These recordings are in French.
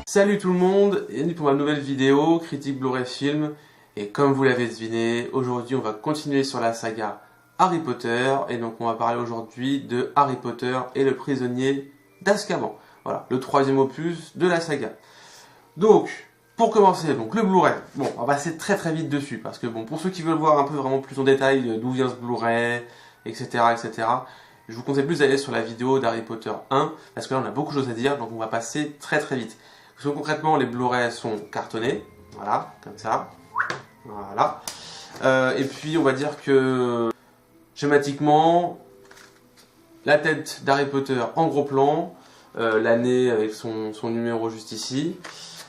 Salut tout le monde, et bienvenue pour ma nouvelle vidéo, critique Blu-ray film. Et comme vous l'avez deviné, aujourd'hui on va continuer sur la saga Harry Potter. Et donc on va parler aujourd'hui de Harry Potter et le prisonnier d'Azkaban. Voilà, le troisième opus de la saga. Donc, pour commencer, donc le Blu-ray. Bon, on va passer très vite dessus, parce que bon, pour ceux qui veulent voir un peu vraiment plus en détail d'où vient ce Blu-ray, etc. Je vous conseille plus d'aller sur la vidéo d'Harry Potter 1, parce que là on a beaucoup de choses à dire, donc on va passer très vite. Parce que concrètement, les Blu-ray sont cartonnés, voilà, comme ça, voilà. Et puis on va dire que, schématiquement, la tête d'Harry Potter en gros plan, l'année avec son numéro juste ici.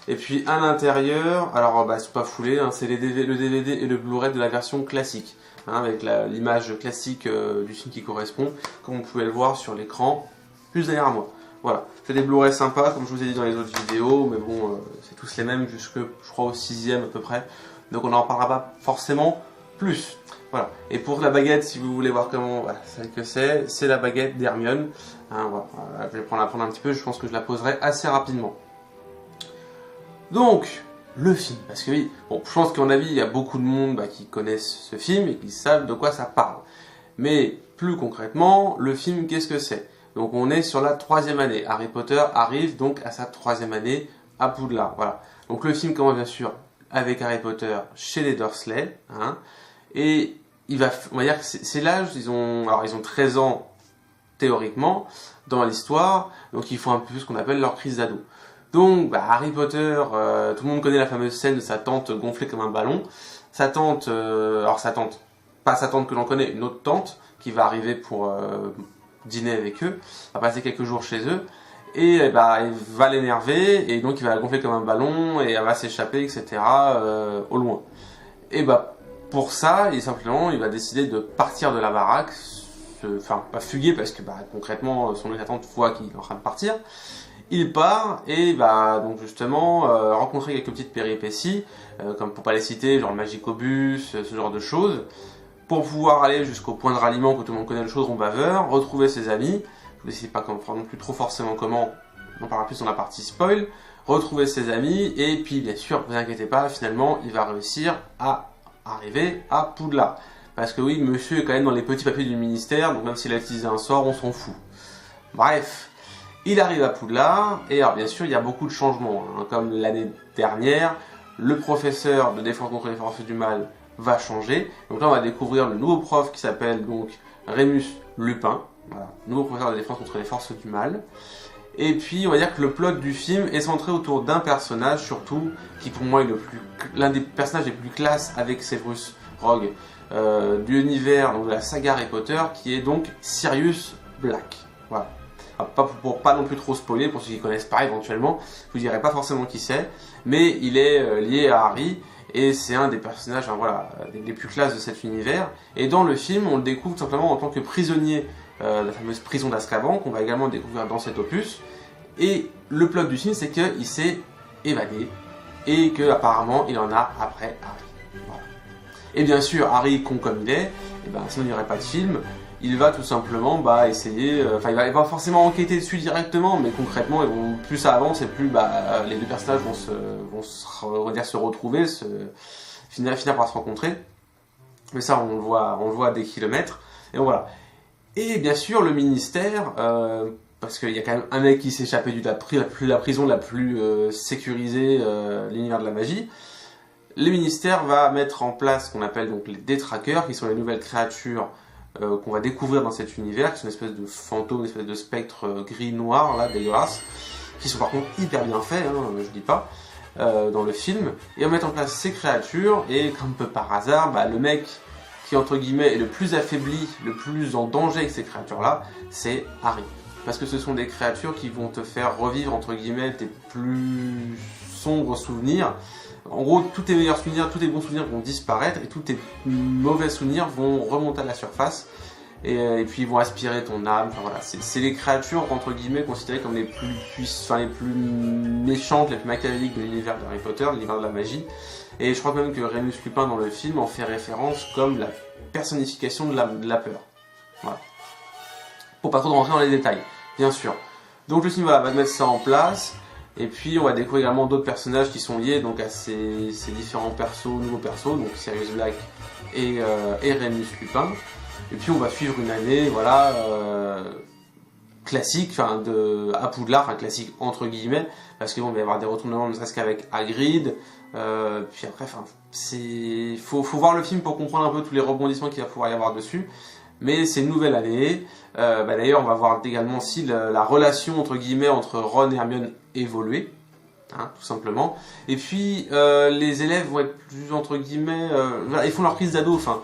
Et puis à l'intérieur, alors bah, c'est pas foulé, hein, c'est le DVD et le Blu-ray de la version classique, hein, avec l'image classique du film qui correspond, comme vous pouvez le voir sur l'écran, juste derrière moi. Voilà, c'est des Blu-ray sympas, comme je vous ai dit dans les autres vidéos, mais bon, c'est tous les mêmes jusque, je crois, au 6e à peu près, donc on n'en parlera pas forcément plus. Voilà, et pour la baguette, si vous voulez voir comment, voilà, celle que c'est la baguette d'Hermione. Hein, voilà, je vais la prendre un petit peu, je pense que je la poserai assez rapidement. Donc, le film, parce que oui, bon, je pense qu'à mon avis, il y a beaucoup de monde qui connaissent ce film et qui savent de quoi ça parle. Mais plus concrètement, le film, qu'est-ce que c'est? Donc on est sur la 3e année. Harry Potter arrive donc à sa 3e année à Poudlard. Voilà. Donc le film commence bien sûr avec Harry Potter chez les Dursley. Hein, et on va dire que c'est l'âge, ils ont 13 ans théoriquement dans l'histoire. Donc ils font un peu ce qu'on appelle leur crise d'ado. Donc Harry Potter, tout le monde connaît la fameuse scène de sa tante gonflée comme un ballon. Sa tante, pas sa tante que l'on connaît, une autre tante qui va arriver pour dîner avec eux, va passer quelques jours chez eux, et il va l'énerver, et donc il va la gonfler comme un ballon, et elle va s'échapper, etc. Au loin. Et pour ça, il va décider de partir de la baraque, enfin pas fuguer, parce que concrètement, son tante voit qu'il est en train de partir. Il part et va donc justement rencontrer quelques petites péripéties, comme pour pas les citer, genre le Magicobus, ce genre de choses, pour pouvoir aller jusqu'au point de ralliement que tout le monde connaît, le chaudron baveur, retrouver ses amis, je ne sais pas non plus trop forcément comment, on en parlera plus dans la partie spoil, retrouver ses amis, et puis bien sûr, ne vous inquiétez pas, finalement, il va réussir à arriver à Poudlard. Parce que oui, monsieur est quand même dans les petits papiers du ministère, donc même s'il a utilisé un sort, on s'en fout. Bref, il arrive à Poudlard, et alors bien sûr, il y a beaucoup de changements, hein, comme l'année dernière, le professeur de défense contre les forces du mal va changer. Donc là on va découvrir le nouveau prof qui s'appelle donc Rémus Lupin, voilà, nouveau professeur de défense contre les forces du mal. Et puis on va dire que le plot du film est centré autour d'un personnage surtout, qui pour moi est l'un des personnages les plus classe avec Severus Rogue de l'univers de la saga Harry Potter, qui est donc Sirius Black. Voilà. Alors, pour pas non plus trop spoiler, pour ceux qui connaissent pas éventuellement, je vous dirai pas forcément qui c'est, mais il est lié à Harry, et c'est un des personnages les plus classes de cet univers. Et dans le film, on le découvre tout simplement en tant que prisonnier de la fameuse prison d'Azkaban, qu'on va également découvrir dans cet opus. Et le plot du film, c'est qu'il s'est évadé, et qu'apparemment il en a après Harry. Voilà. Et bien sûr, Harry, con comme il est, sinon il n'y aurait pas de film. Il va tout simplement essayer, il va pas forcément enquêter dessus directement, mais concrètement, plus ça avance et plus les deux personnages vont se retrouver, finir par se rencontrer. Mais ça, on le voit à des kilomètres. Et voilà. Et bien sûr, le ministère, parce qu'il y a quand même un mec qui s'est échappé de la prison la plus sécurisée, l'univers de la magie. Le ministère va mettre en place ce qu'on appelle donc les détraqueurs, qui sont les nouvelles créatures qu'on va découvrir dans cet univers, qui sont une espèce de fantômes, une espèce de spectre gris-noir, là, dégueulasse, qui sont par contre hyper bien faits, hein, je dis pas, dans le film. Et on met en place ces créatures, et comme peu par hasard, le mec qui, entre guillemets, est le plus affaibli, le plus en danger avec ces créatures-là, c'est Harry. Parce que ce sont des créatures qui vont te faire revivre, entre guillemets, tes plus sombres souvenirs. En gros, tous tes meilleurs souvenirs, tous tes bons souvenirs vont disparaître et tous tes mauvais souvenirs vont remonter à la surface et puis ils vont aspirer ton âme. Enfin, voilà. C'est les créatures, entre guillemets, considérées comme les plus méchantes, les plus machiavéliques de l'univers de Harry Potter, l'univers de la magie. Et je crois même que Rémus Lupin dans le film en fait référence comme la personnification de la peur. Voilà. Pour pas trop rentrer dans les détails, bien sûr. Donc le film va mettre ça en place. Et puis on va découvrir également d'autres personnages qui sont liés donc à ces différents nouveaux persos, donc Sirius Black et Remus Lupin. Et puis on va suivre une année, voilà, classique, enfin à Poudlard, enfin classique entre guillemets, parce qu'il va y avoir des retournements, ne serait-ce qu'avec Hagrid. Puis après, enfin, faut voir le film pour comprendre un peu tous les rebondissements qu'il va pouvoir y avoir dessus. Mais c'est une nouvelle année. D'ailleurs, on va voir également aussi la relation entre guillemets entre Ron et Hermione évoluer, hein, tout simplement. Et puis les élèves vont être plus entre guillemets, voilà, ils font leur crise d'ado. Enfin,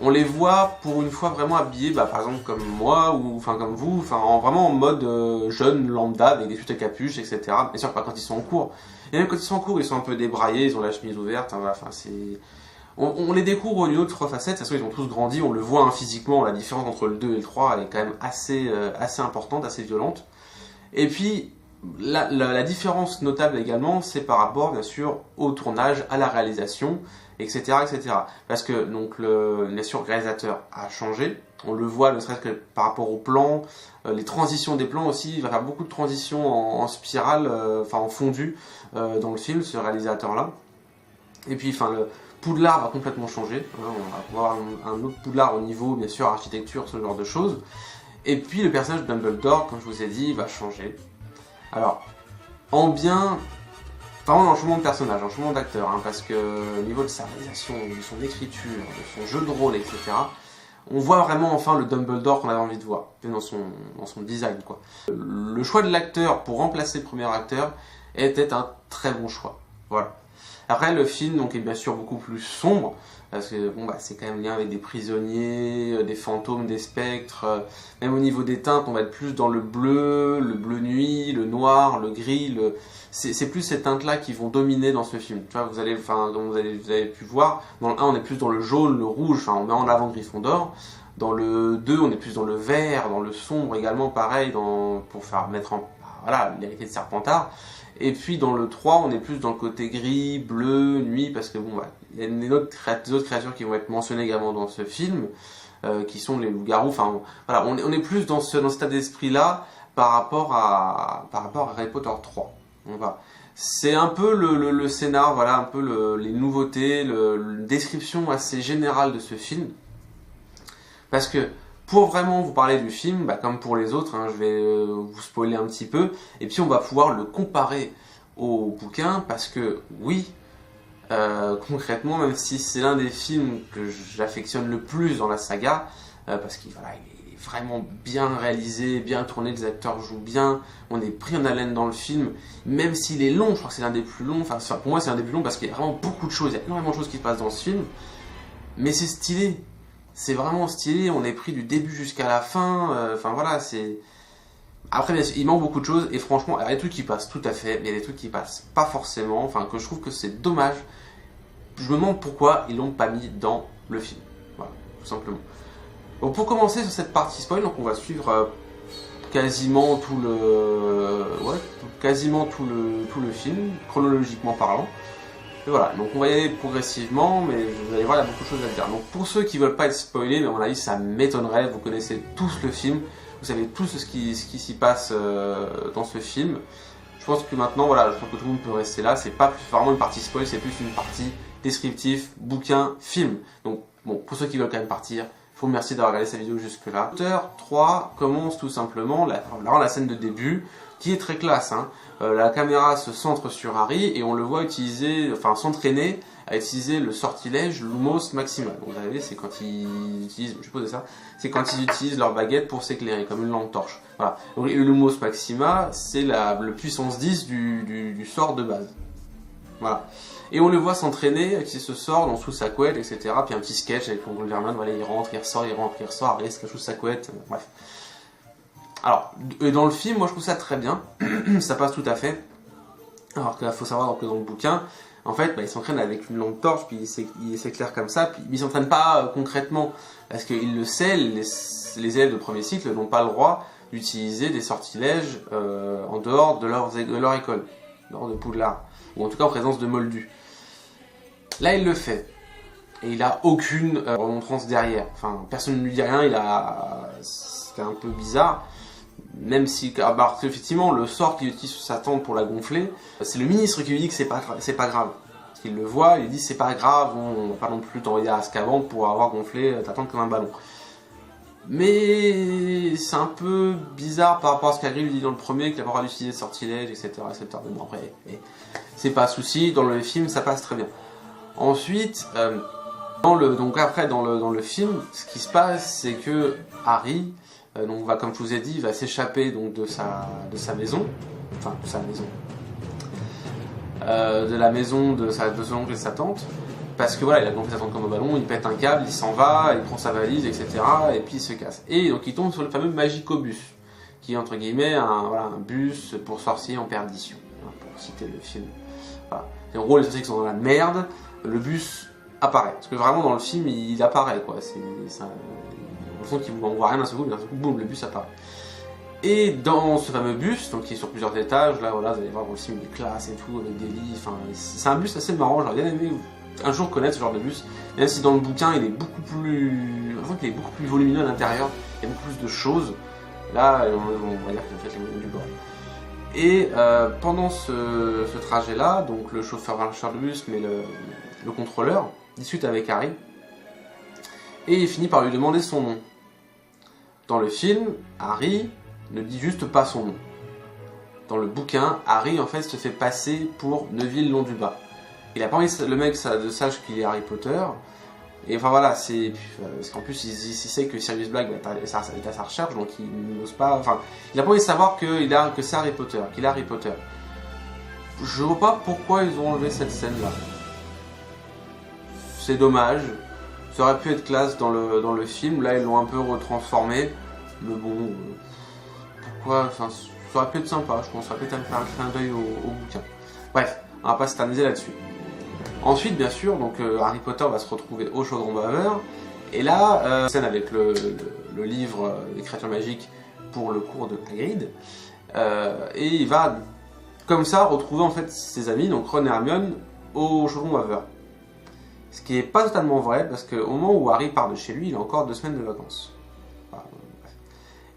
on les voit pour une fois vraiment habillés, par exemple comme moi ou enfin comme vous, enfin vraiment en mode jeune lambda avec des tuttes à capuche, etc. Bien sûr pas quand ils sont en cours. Et même quand ils sont en cours, ils sont un peu débraillés, ils ont la chemise ouverte. Hein, voilà, enfin c'est, on les découvre d'une autre facette. De toute façon, ils ont tous grandi, on le voit hein, physiquement. La différence entre le 2 et le 3 elle est quand même assez importante, assez violente. Et puis la différence notable également, c'est par rapport bien sûr au tournage, à la réalisation, etc., etc. Parce que donc bien sûr le réalisateur a changé, on le voit ne serait-ce que par rapport aux plans, les transitions des plans aussi, il va faire beaucoup de transitions en spirale, enfin en fondu dans le film, ce réalisateur-là. Et puis enfin le Poudlard va complètement changer, hein, on va avoir un autre Poudlard au niveau bien sûr architecture, ce genre de choses. Et puis le personnage de Dumbledore, comme je vous ai dit, va changer. Alors, en bien, vraiment un changement de personnage, un changement d'acteur, hein, parce que au niveau de sa réalisation, de son écriture, de son jeu de rôle, etc., on voit vraiment enfin le Dumbledore qu'on avait envie de voir, dans son design, quoi. Le choix de l'acteur pour remplacer le premier acteur était un très bon choix. Voilà. Après, le film donc, est bien sûr beaucoup plus sombre, parce que bon, c'est quand même lié avec des prisonniers, des fantômes, des spectres. Même au niveau des teintes, on va être plus dans le bleu nuit, le noir, le gris. C'est plus ces teintes-là qui vont dominer dans ce comme vous avez pu voir, dans le 1, on est plus dans le jaune, le rouge, on met en avant Gryffondor. Dans le 2, on est plus dans le vert, dans le sombre également, pareil, pour faire mettre en... Voilà, l'héritier de Serpentard. Et puis dans le 3, on est plus dans le côté gris, bleu, nuit, parce que il y a des autres créatures qui vont être mentionnées également dans ce film, qui sont les loups-garous. Enfin, voilà, on est plus dans cet état d'esprit-là par rapport à Harry Potter 3. C'est un peu le scénar, voilà, un peu les nouveautés, une description assez générale de ce film. Parce que pour vraiment vous parler du film, comme pour les autres, hein, je vais vous spoiler un petit peu, et puis on va pouvoir le comparer au bouquin, parce que oui, concrètement, même si c'est l'un des films que j'affectionne le plus dans la saga, parce qu'il il est vraiment bien réalisé, bien tourné, les acteurs jouent bien, on est pris en haleine dans le film, même s'il est long, je crois que c'est l'un des plus longs, enfin pour moi c'est l'un des plus longs parce qu'il y a vraiment beaucoup de choses, il y a énormément de choses qui se passent dans ce film, mais c'est stylé. C'est vraiment stylé, on est pris du début jusqu'à la fin, enfin voilà, c'est... Après, bien sûr, il manque beaucoup de choses, et franchement, il y a des trucs qui passent tout à fait, mais il y a des trucs qui passent pas forcément, enfin que je trouve que c'est dommage. Je me demande pourquoi ils l'ont pas mis dans le film, voilà, tout simplement. Donc pour commencer sur cette partie spoil, donc on va suivre quasiment tout le film, chronologiquement parlant. Et voilà, donc on va y aller progressivement, mais vous allez voir, il y a beaucoup de choses à dire. Donc pour ceux qui ne veulent pas être spoilés, mais à mon avis ça m'étonnerait, vous connaissez tous le film, vous savez tous ce qui s'y passe dans ce film. Je pense que maintenant, voilà, je pense que tout le monde peut rester là, c'est pas plus vraiment une partie spoil, c'est plus une partie descriptif, bouquin, film. Donc bon, pour ceux qui veulent quand même partir, je vous remercie d'avoir regardé cette vidéo jusque-là. Auteur 3 commence tout simplement, la scène de début, qui est très classe, hein. La caméra se centre sur Harry et on le voit s'entraîner à utiliser le sortilège Lumos Maxima. Donc vous savez, c'est quand ils utilisent, je posais ça, c'est quand ils utilisent leur baguette pour s'éclairer, comme une lampe torche. Voilà. Donc le Lumos Maxima, c'est le puissance 10 du sort de base. Voilà. Et on le voit s'entraîner avec ce sort dans sous sa couette, etc. Puis un petit sketch avec Ron Goldberman, voilà, il rentre, il ressort, Harry se cache sous sa couette, bref. Alors, dans le film, moi je trouve ça très bien, ça passe tout à fait. Alors qu'il faut savoir que dans le bouquin, en fait, il s'entraîne avec une lampe torche, puis il s'éclaire comme ça, puis il s'entraîne pas concrètement, parce qu'il le sait, les élèves de premier cycle n'ont pas le droit d'utiliser des sortilèges en dehors de leur école, dehors de Poudlard, ou en tout cas en présence de Moldus. Là, il le fait. Et il a aucune remontrance derrière. Enfin, personne ne lui dit rien, c'est un peu bizarre. même si, parce qu'effectivement, le sort qu'il utilise sur sa tante pour la gonfler, c'est le ministre qui lui dit que c'est pas grave. Parce qu'il le voit, il lui dit c'est pas grave, on va pas non plus t'envoyer à Azkaban pour avoir gonflé ta tante comme un ballon. Mais c'est un peu bizarre par rapport à ce qu'Hagrid lui dit dans le premier, qu'il n'a pas le droit d'utiliser de sortilège, etc. Mais bon, après, c'est pas un souci, dans le film ça passe très bien. Ensuite, dans le film, ce qui se passe, c'est que Harry, comme je vous ai dit, va s'échapper donc de sa maison, enfin de sa maison, de la maison de son oncle et de sa tante, parce que voilà, il a gonflé sa tante comme un ballon, il pète un câble, il s'en va, il prend sa valise, etc. et puis il se casse. Et donc il tombe sur le fameux Magicobus, qui est entre guillemets un bus pour sorciers en perdition, hein, pour citer le film. Voilà. Et en gros, les sorciers qui sont dans la merde, le bus apparaît. Parce que vraiment dans le film, il apparaît, quoi. On sent qu'on voit rien d'un seul coup, mais d'un seul coup, boum, le bus apparaît. Et dans ce fameux bus, donc qui est sur plusieurs étages, là voilà, vous allez voir dans le film des classes et tout, avec des lits, enfin, c'est un bus assez marrant, j'aurais bien aimé un jour connaître ce genre de bus, même si dans le bouquin il est beaucoup plus volumineux à l'intérieur, il y a beaucoup plus de choses. Là, on va dire qu'ils ont fait les moyens du bord. Et pendant ce trajet-là, donc le chauffeur de bus, mais le contrôleur, discute avec Harry, et il finit par lui demander son nom. Dans le film, Harry ne dit juste pas son nom. Dans le bouquin, Harry en fait se fait passer pour Neville Londubat. Il a pas envie que le mec sache qu'il est Harry Potter. Et enfin voilà, parce qu'en plus il sait que Sirius Black est à sa recherche, donc il n'ose pas. Enfin, il a pas envie de savoir que c'est Harry Potter, qu'il est Harry Potter. Je vois pas pourquoi ils ont enlevé cette scène-là. C'est dommage. Ça aurait pu être classe dans le film. Là, ils l'ont un peu retransformé. Mais bon, pourquoi? Enfin, ça aurait pu être sympa. Je pense ça aurait pu être faire un clin d'œil au bouquin. Bref, on va pas s'éterniser là-dessus. Ensuite, bien sûr, donc Harry Potter va se retrouver au Chaudron Baveur. Et là, scène avec le livre des créatures magiques pour le cours de Hagrid. Et il va, comme ça, retrouver en fait ses amis, donc Ron et Hermione, au Chaudron Baveur. Ce qui n'est pas totalement vrai, parce qu'au moment où Harry part de chez lui, il a encore 2 semaines de vacances. Voilà.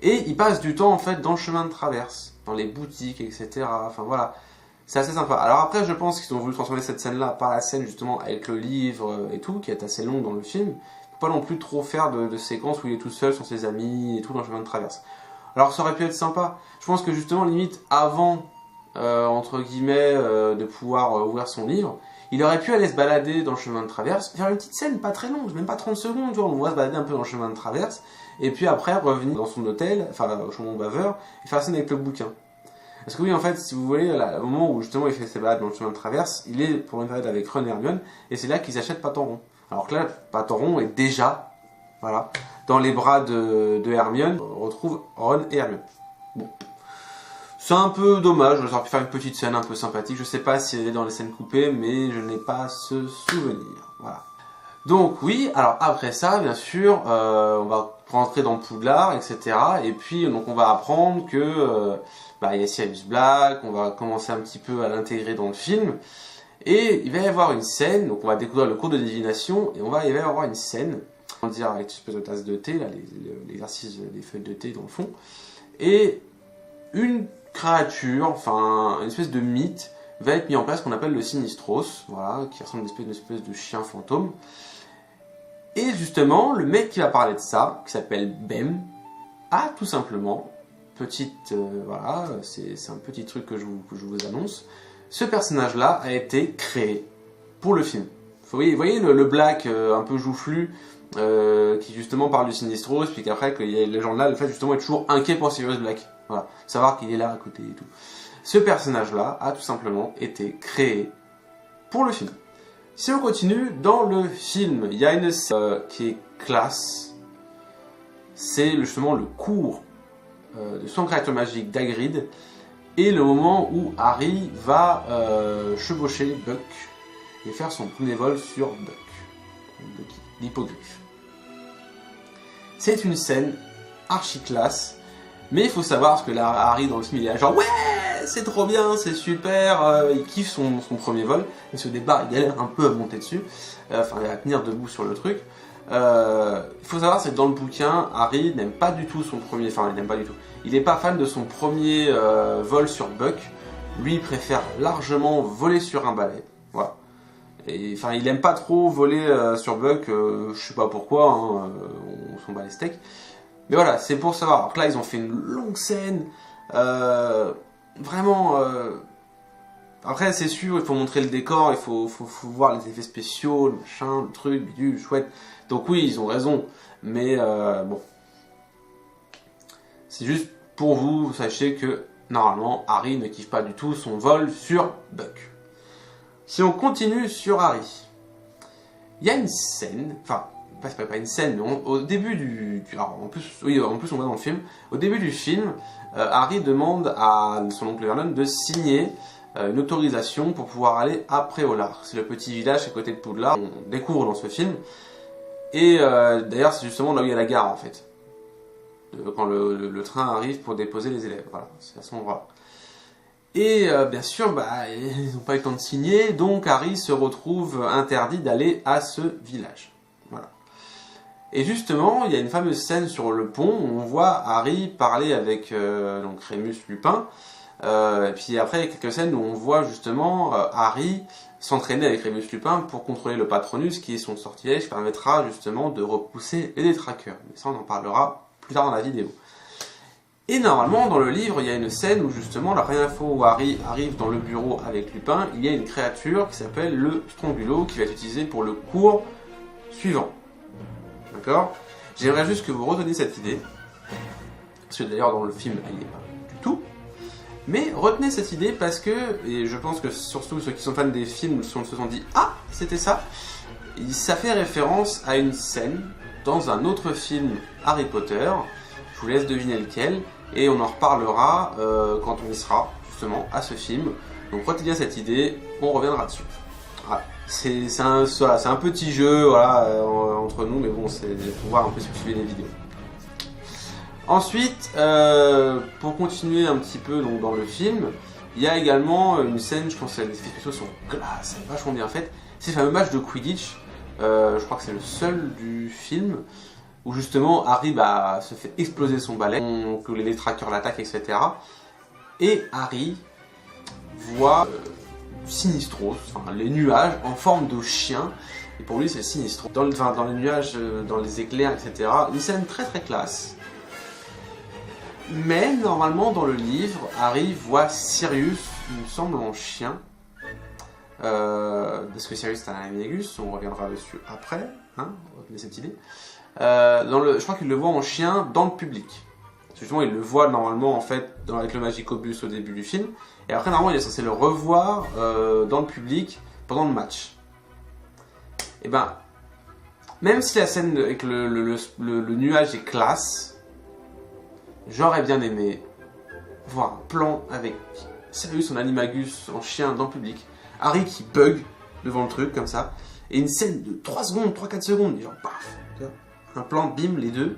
Et il passe du temps en fait dans le chemin de traverse, dans les boutiques, etc. Enfin voilà. C'est assez sympa. Alors après, je pense qu'ils ont voulu transformer cette scène-là par la scène justement avec le livre et tout, qui est assez long dans le film. Faut pas non plus trop faire de séquences où il est tout seul sans ses amis et tout dans le chemin de traverse. Alors ça aurait pu être sympa. Je pense que justement, limite, avant, entre guillemets, de pouvoir ouvrir son livre, il aurait pu aller se balader dans le chemin de traverse, faire une petite scène pas très longue, même pas 30 secondes, tu vois, on va se balader un peu dans le chemin de traverse, et puis après revenir dans son hôtel, enfin au Chaudron Baveur, et faire la scène avec le bouquin. Parce que oui, en fait, si vous voulez, là, au moment où justement il fait ses balades dans le chemin de traverse, il est pour une balade avec Ron et Hermione, et c'est là qu'ils achètent Patenron. Alors que là, Patenron est déjà, voilà, dans les bras de Hermione, on retrouve Ron et Hermione. Bon. C'est un peu dommage, j'aurais pu faire une petite scène un peu sympathique, je sais pas si elle est dans les scènes coupées, mais je n'ai pas ce souvenir, voilà. Donc oui, alors après ça, bien sûr, on va rentrer dans Poudlard, etc. Et puis donc on va apprendre que il y a Sirius Black, on va commencer un petit peu à l'intégrer dans le film. Et il va y avoir une scène, donc on va découvrir le cours de divination, et il va y avoir une scène, on va dire avec une espèce de tasse de thé, là, l'exercice des feuilles de thé dans le fond, et une créature, enfin une espèce de mythe, va être mis en place qu'on appelle le Sinistros, voilà, qui ressemble à une espèce de chien fantôme. Et justement, le mec qui va parler de ça, qui s'appelle Bem, a tout simplement, voilà, c'est un petit truc que je vous annonce, ce personnage-là a été créé pour le film. Vous voyez le Black un peu joufflu, qui justement parle du Sinistros, puis qu'après, que les gens là, le fait justement être toujours inquiet pour Sirius Black. Voilà, savoir qu'il est là à côté et tout. Ce personnage-là a tout simplement été créé pour le film. Si on continue, dans le film, il y a une scène qui est classe. C'est justement le cours de son créature magique d'Hagrid et le moment où Harry va chevaucher Buck et faire son premier vol sur Buck, l'hippogriffe. C'est une scène archi classe. Mais il faut savoir, parce que là, Harry dans le film, il est là genre ouais, c'est trop bien, c'est super, il kiffe son premier vol, il se débat, il galère un peu à monter dessus, enfin à tenir debout sur le truc. Il faut savoir, c'est que dans le bouquin, Harry n'aime pas du tout son premier... Enfin, il n'aime pas du tout. Il n'est pas fan de son premier vol sur Buck. Lui, il préfère largement voler sur un balai. Voilà. Et, enfin, il aime pas trop voler sur Buck. Je sais pas pourquoi. Hein, on s'en bat les steaks. Mais voilà, c'est pour savoir. Alors que là, ils ont fait une longue scène. Vraiment... Après, c'est sûr, il faut montrer le décor, il faut voir les effets spéciaux, le machin, le truc, bidule, chouette. Donc oui, ils ont raison. Mais bon. C'est juste pour vous, sachez que normalement, Harry ne kiffe pas du tout son vol sur Buck. Si on continue sur Harry, il y a une scène, enfin, pas une scène, mais au début du... Alors, en plus, oui, en plus on voit dans le film. Au début du film, Harry demande à son oncle Vernon de signer une autorisation pour pouvoir aller à Préolard. C'est le petit village à côté de Poudlard, on découvre dans ce film. Et d'ailleurs, c'est justement là où il y a la gare, en fait. Quand le train arrive pour déposer les élèves. Voilà, c'est à ce endroit-là. Et bien sûr, ils n'ont pas eu le temps de signer, donc Harry se retrouve interdit d'aller à ce village. Voilà. Et justement, il y a une fameuse scène sur le pont où on voit Harry parler avec donc Rémus Lupin. Et puis après, il y a quelques scènes où on voit justement Harry s'entraîner avec Rémus Lupin pour contrôler le Patronus, qui est son sortilège qui permettra justement de repousser les détraqueurs. Mais ça, on en parlera plus tard dans la vidéo. Et normalement, dans le livre, il y a une scène où justement, la première fois où Harry arrive dans le bureau avec Lupin, il y a une créature qui s'appelle le Strongulo, qui va être utilisée pour le cours suivant. D'accord? J'aimerais juste que vous reteniez cette idée, parce que d'ailleurs dans le film, elle n'y est pas du tout. Mais retenez cette idée parce que, et je pense que surtout ceux qui sont fans des films se sont dit « Ah, c'était ça !» Ça fait référence à une scène dans un autre film Harry Potter. Je vous laisse deviner lequel, et on en reparlera quand on y sera, justement, à ce film. Donc retenez bien cette idée, on reviendra dessus. Voilà. C'est un petit jeu voilà, entre nous, mais bon, c'est pour voir un peu si vous suivez les vidéos. Ensuite, pour continuer un petit peu donc, dans le film, il y a également une scène, je pense que les effets spéciaux sont classe, c'est vachement bien fait. C'est le fameux match de Quidditch, je crois que c'est le seul du film, où justement Harry se fait exploser son balai, que les détraqueurs l'attaquent, etc. Et Harry voit Sinistros, enfin les nuages en forme de chien, et pour lui c'est Sinistros. Dans les nuages, dans les éclairs, etc. Une scène très très classe. Mais normalement dans le livre, Harry voit Sirius, il me semble, en chien. Parce que Sirius est un animagus, on reviendra dessus après, hein, retenez cette idée. Je crois qu'il le voit en chien dans le public. Justement, il le voit normalement en fait avec le Magicobus au début du film. Et après, normalement, il est censé le revoir dans le public pendant le match. Et ben, même si la scène avec le nuage est classe, j'aurais bien aimé voir un plan avec Sirius en animagus, en chien dans le public. Harry qui bug devant le truc comme ça. Et une scène de 3 secondes, 3-4 secondes. Genre paf. Un plan, bim, les deux.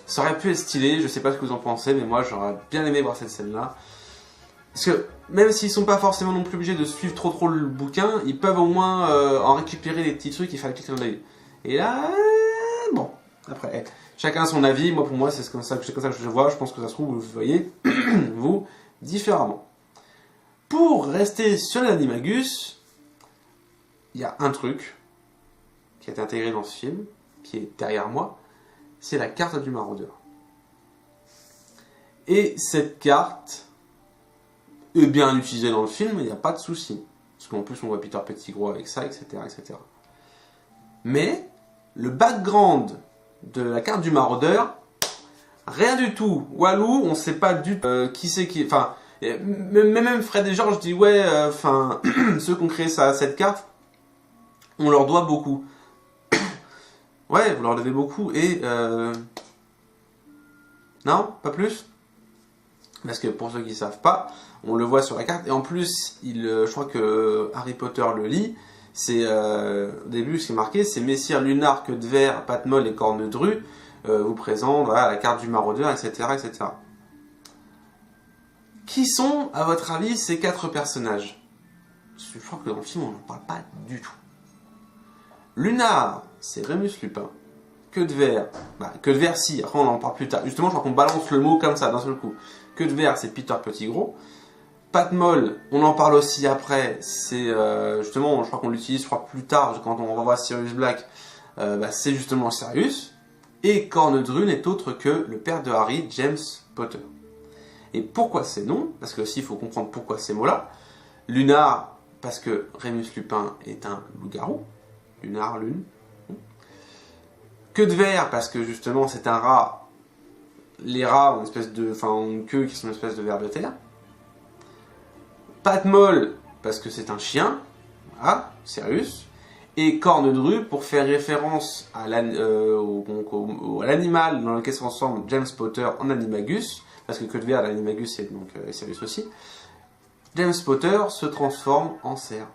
Ça aurait pu être stylé, je sais pas ce que vous en pensez, mais moi j'aurais bien aimé voir cette scène-là. Parce que même s'ils sont pas forcément non plus obligés de suivre trop le bouquin, ils peuvent au moins en récupérer des petits trucs et faire des petits clins d'œil. Et là, bon, après, chacun son avis. Moi, pour moi, c'est comme ça que je vois. Je pense que ça se trouve, vous voyez, vous, différemment. Pour rester sur l'animagus, il y a un truc qui a été intégré dans ce film, qui est derrière moi, c'est la carte du maraudeur. Et cette carte est bien utilisée dans le film, il n'y a pas de souci. Parce qu'en plus, on voit Peter Pettigrew avec ça, etc., etc. Mais, le background de la carte du maraudeur, rien du tout. Walou, on ne sait pas du tout qui c'est qui... Enfin, même Fred et George disent, ouais, enfin, ceux qui ont créé cette carte, on leur doit beaucoup. Ouais, vous leur devez beaucoup, et... Non, pas plus. Parce que pour ceux qui ne savent pas, on le voit sur la carte, et en plus, je crois que Harry Potter le lit, c'est au début ce qui est marqué, c'est Messire Lunar, Queue de Verre, Patte Molle et Cornedru vous présentent voilà, la carte du maraudeur, etc., etc. Qui sont, à votre avis, ces 4 personnages? Je crois que dans le film, on n'en parle pas du tout. Lunar, c'est Remus Lupin. Queue de verre, Queue de verre si, après on en parle plus tard. Justement, je crois qu'on balance le mot comme ça, d'un seul coup. Queue de verre, c'est Peter Pettigrew. Pâte molle, on en parle aussi après, c'est justement, je crois qu'on l'utilise plus tard, quand on revoit Sirius Black, c'est justement Sirius. Et Cornedru n'est autre que le père de Harry, James Potter. Et pourquoi ces noms? Parce que aussi il faut comprendre pourquoi ces mots-là. Lunar, parce que Remus Lupin est un loup-garou. Lunar, lune. Queue de verre, parce que justement c'est un rat. Les rats ont une queue qui sont une espèce de ver de terre. Pâte molle, parce que c'est un chien. Ah, Sirius. Et Cornedru, pour faire référence à l'animal dans lequel se transforme James Potter en Animagus, parce que Queue de verre, l'Animagus, c'est donc Sirius aussi. James Potter se transforme en cerf.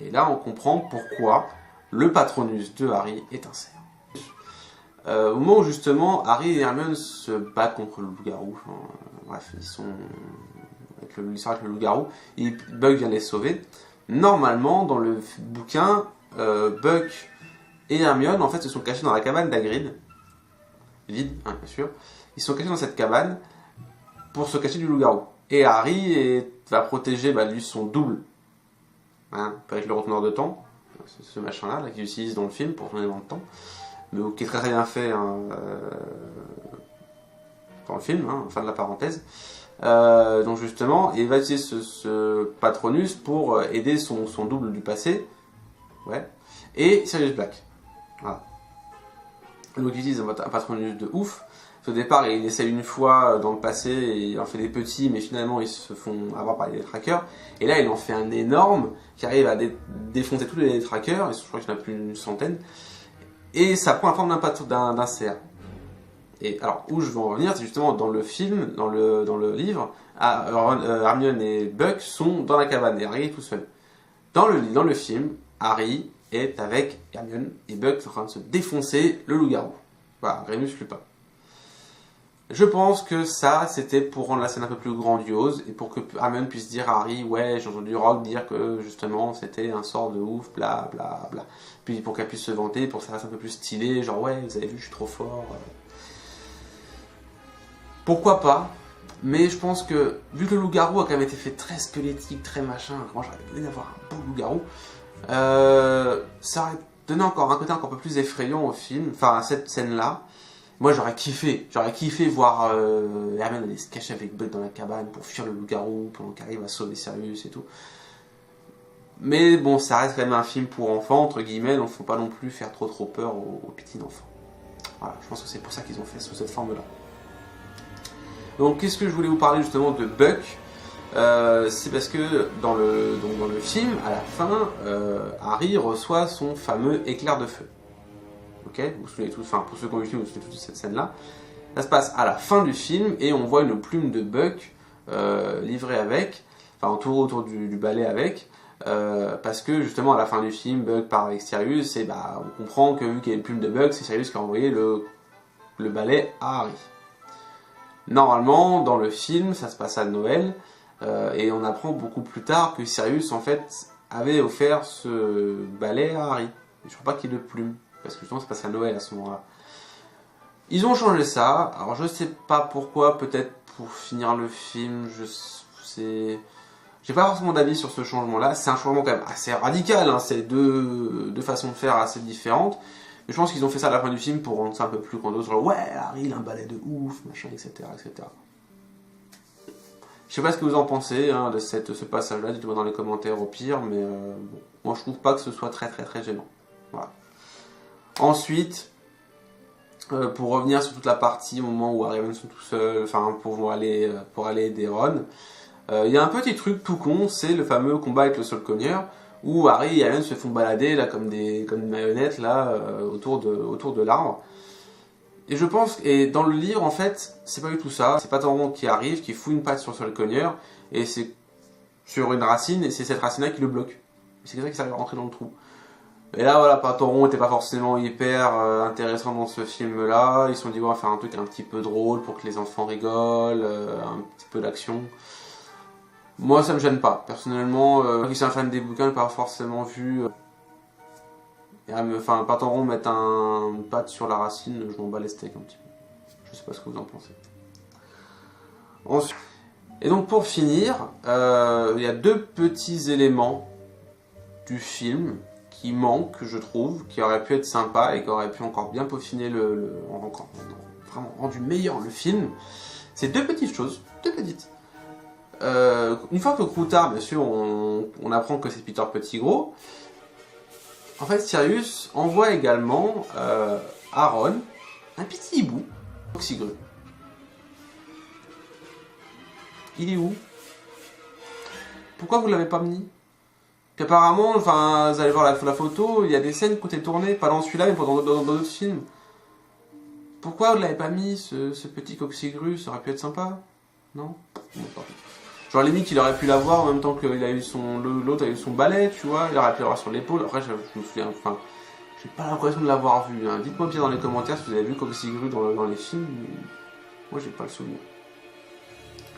Et là, on comprend pourquoi le patronus de Harry est un cerf. Au moment où justement Harry et Hermione se battent contre le loup-garou, ils sont avec l'histoire avec le loup-garou, Buck vient les sauver. Normalement, dans le bouquin, Buck et Hermione en fait se sont cachés dans la cabane d'Hagrid, vide, hein, bien sûr. Ils sont cachés dans cette cabane pour se cacher du loup-garou. Et Harry va protéger lui son double, hein, avec le retourneur de temps, ce machin-là qu'il utilise dans le film pour tourner dans le temps, mais qui est très bien fait dans le film, hein, fin de la parenthèse. Donc justement, il va utiliser ce Patronus pour aider son double du passé, ouais, et Sirius Black. Voilà. Donc il utilise un Patronus de ouf. Au départ, il essaie une fois dans le passé et il en fait des petits, mais finalement ils se font avoir par les trackers. Et là, il en fait un énorme qui arrive à défoncer tous les trackers. Je crois qu'il y en a plus d'une centaine. Et ça prend la forme d'un cerf. Et alors, où je veux en revenir, c'est justement dans le film, dans le livre, Hermione et Buck sont dans la cabane et Harry est tout seul. Dans le film, Harry est avec Hermione et Buck en train de se défoncer le loup-garou. Voilà, Remus Lupin. Je pense que ça, c'était pour rendre la scène un peu plus grandiose et pour que Hermione puisse dire à Harry, ouais, j'ai entendu Rogue dire que justement c'était un sort de ouf, bla bla bla. Puis pour qu'elle puisse se vanter, pour que ça fasse un peu plus stylé, genre ouais, vous avez vu, je suis trop fort. Pourquoi pas? Mais je pense que, vu que le loup-garou a quand même été fait très squelettique, très machin, moi j'aurais aimé avoir un beau loup-garou, ça aurait donné encore un côté encore un peu plus effrayant au film, enfin à cette scène-là. Moi j'aurais kiffé voir Hermione aller se cacher avec Buck dans la cabane pour fuir le loup-garou, pendant qu'il arrive à sauver Sirius et tout. Mais bon, ça reste quand même un film pour enfants, entre guillemets, donc faut pas non plus faire trop peur aux petits enfants. Voilà, je pense que c'est pour ça qu'ils ont fait sous cette forme-là. Donc qu'est-ce que je voulais vous parler justement de Buck, c'est parce que dans le film, à la fin, Harry reçoit son fameux éclair de feu. Ok, vous vous souvenez tous, enfin pour ceux qui ont vu le film, vous vous souvenez tous de cette scène-là. Ça se passe à la fin du film et on voit une plume de Buck livrée avec, enfin autour du balai avec, parce que justement à la fin du film, Buck part avec Sirius et on comprend que vu qu'il y a une plume de Buck, c'est Sirius qui a envoyé le balai à Harry. Normalement, dans le film, ça se passe à Noël, et on apprend beaucoup plus tard que Sirius en fait avait offert ce balai à Harry. Je crois pas qu'il y ait de plume. Parce que justement ça passe à Noël à ce moment-là. Ils ont changé ça, alors je sais pas pourquoi, peut-être pour finir le film, j'ai pas forcément d'avis sur ce changement-là, c'est un changement quand même assez radical, hein. C'est deux façons de faire assez différentes, mais je pense qu'ils ont fait ça à la fin du film pour rendre ça un peu plus grandiose, genre ouais, Harry il a un balai de ouf, machin, etc. etc. Je sais pas ce que vous en pensez hein, de ce passage-là, dites-moi dans les commentaires au pire, mais bon, moi je trouve pas que ce soit très gênant. Voilà. Ensuite, pour revenir sur toute la partie au moment où Harry et Hermione sont tout seuls, enfin pour aller aider Ron, il y a un petit truc tout con, c'est le fameux combat avec le Solcogneur, où Harry et Hermione se font balader là comme des marionnettes là autour de l'arbre. Et je pense, et dans le livre en fait, c'est pas du tout ça, c'est Patron qui arrive, qui fout une patte sur le Solcogneur, et c'est sur une racine, et c'est cette racine-là qui le bloque. C'est ça qui s'arrive à rentrer dans le trou. Et là, voilà, Patron n'était pas forcément hyper intéressant dans ce film-là. Ils se sont dit, on va faire un truc un petit peu drôle pour que les enfants rigolent, un petit peu d'action. Moi, ça me gêne pas. Personnellement, qui suis un fan des bouquins, j'ai pas forcément vu Enfin, Pataron mettre une patte sur la racine, je m'en bats les steaks un petit peu. Je sais pas ce que vous en pensez. Ensuite, et donc pour finir, il y a deux petits éléments du film qui manquent, je trouve, qui auraient pu être sympas et qui auraient pu encore bien peaufiner encore vraiment rendu meilleur le film. C'est deux petites choses, deux petites. Une fois que Croutard, bien sûr, on apprend que c'est Peter Pettigrew, en fait, Sirius envoie également à Ron un petit hibou, Coxigru. Il est où? Pourquoi vous l'avez pas mis? Puis apparemment, enfin, vous allez voir la photo, il y a des scènes qui ont été tournées, pas dans celui-là, mais dans d'autres films. Pourquoi vous l'avez pas mis, ce petit Coxigru? Ça aurait pu être sympa, non? Genre limite, il aurait pu l'avoir en même temps que l'autre a eu son balai, tu vois, il aurait pu l'avoir sur l'épaule. Après, je me souviens, enfin, j'ai pas l'impression de l'avoir vu. Hein. Dites-moi bien dans les commentaires si vous avez vu Coxigru dans les films. Moi, j'ai pas le souvenir.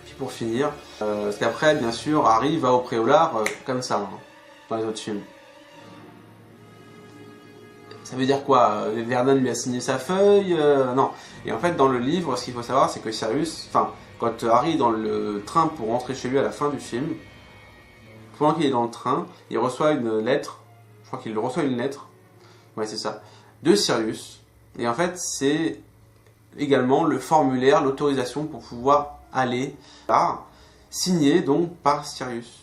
Puis pour finir, parce qu'après, bien sûr, Harry va au Préolard comme ça, hein, dans les autres films. Ça veut dire quoi? Vernon lui a signé sa feuille? Non. Et en fait, dans le livre, ce qu'il faut savoir, c'est que Sirius, enfin, quand Harry est dans le train pour rentrer chez lui à la fin du film, pendant qu'il est dans le train, il reçoit une lettre, je crois qu'il reçoit une lettre, ouais c'est ça, de Sirius. Et en fait, c'est également le formulaire, l'autorisation pour pouvoir aller là, signé donc par Sirius.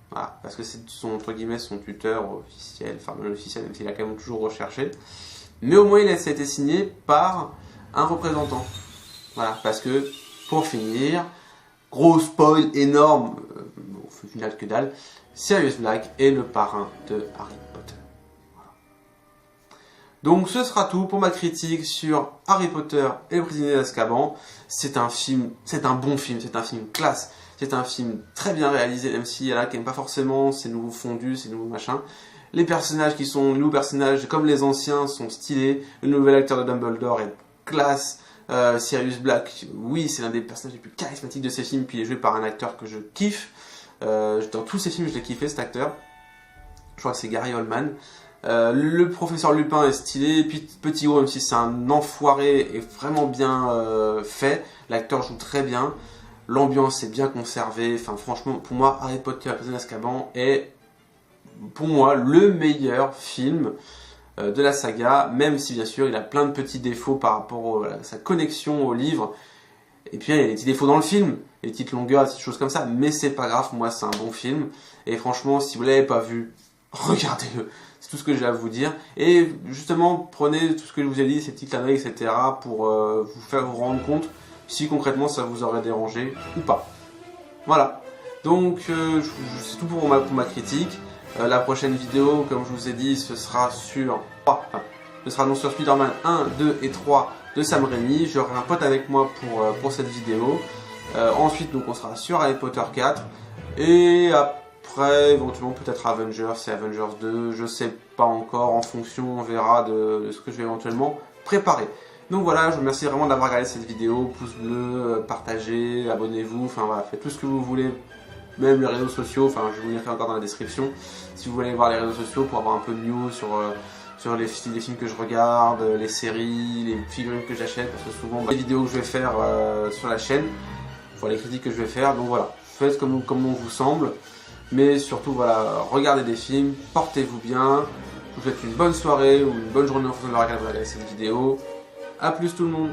Voilà, parce que c'est entre guillemets son tuteur officiel, enfin non officiel, même s'il a quand même toujours recherché. Mais au moins, ça a été signé par un représentant. Voilà, parce que, pour finir, gros spoil énorme, au final que dalle, Sirius Black est le parrain de Harry Potter. Voilà. Donc ce sera tout pour ma critique sur Harry Potter et le prisonnier d'Azkaban. C'est un film, c'est un bon film, c'est un film classe. C'est un film très bien réalisé, même s'il y en a qui n'aiment pas forcément ces nouveaux fondus, ces nouveaux machins. Les personnages les nouveaux personnages, comme les anciens, sont stylés. Le nouvel acteur de Dumbledore est classe. Sirius Black, oui, c'est l'un des personnages les plus charismatiques de ces films, puis il est joué par un acteur que je kiffe. Dans tous ces films, je l'ai kiffé, cet acteur. Je crois que c'est Gary Oldman. Le professeur Lupin est stylé, puis Pettigrew, même si c'est un enfoiré, est vraiment bien fait. L'acteur joue très bien. L'ambiance est bien conservée. Enfin, franchement, pour moi, Harry Potter et le prisonnier d'Azkaban est, pour moi, le meilleur film de la saga, même si bien sûr il a plein de petits défauts par rapport à sa connexion au livre. Et puis il y a des petits défauts dans le film, des petites longueurs, des petites choses comme ça, mais c'est pas grave, moi c'est un bon film. Et franchement, si vous l'avez pas vu, regardez-le. C'est tout ce que j'ai à vous dire. Et justement, prenez tout ce que je vous ai dit, ces petits clins d'œil, etc. pour vous faire vous rendre compte si concrètement ça vous aurait dérangé ou pas. Voilà. Donc c'est tout pour ma critique. La prochaine vidéo, comme je vous ai dit, ce sera sur Spider-Man 1, 2 et 3 de Sam Raimi. J'aurai un pote avec moi pour cette vidéo. Ensuite, donc, on sera sur Harry Potter 4. Et après, éventuellement, peut-être Avengers et Avengers 2. Je sais pas encore, en fonction, on verra de ce que je vais éventuellement préparer. Donc voilà, je vous remercie vraiment d'avoir regardé cette vidéo. Pouce bleu, partagez, abonnez-vous, enfin voilà, faites tout ce que vous voulez. Même les réseaux sociaux, enfin je vous mettrai encore dans la description si vous voulez voir les réseaux sociaux pour avoir un peu de news sur les films que je regarde, les séries, les figurines que j'achète, parce que souvent les vidéos que je vais faire sur la chaîne, les critiques que je vais faire, donc voilà, faites comme on vous semble, mais surtout voilà, regardez des films, portez-vous bien, je vous souhaite une bonne soirée ou une bonne journée en fonction de laquelle vous regardez cette vidéo, à plus tout le monde.